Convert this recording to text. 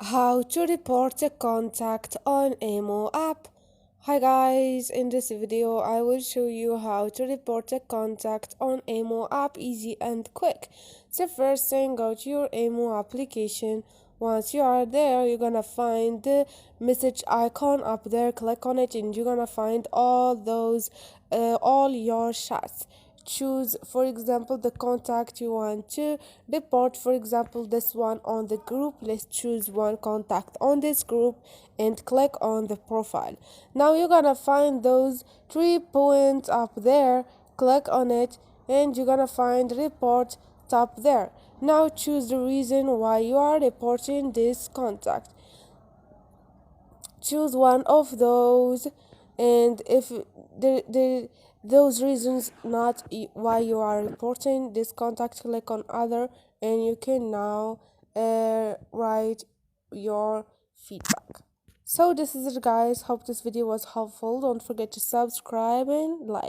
How to report a contact on Imo app. Hi guys, in this video I will show you how to report a contact on Imo app easy and quick. So first thing, go to your Imo application. Once you are there, you're gonna find the message icon up there. Click on it and you're gonna find all your chats. Choose, for example, the contact you want to report. For example, this one on the group. Let's choose one contact on this group and click on the profile. Now you're gonna find those 3 points up there. Click on it and you're gonna find report top there. Now choose the reason why you are reporting this contact. Choose one of those, and if those reasons not why you are reporting this contact, click on other and you can now write your feedback. So this is it guys, hope this video was helpful. Don't forget to subscribe and like.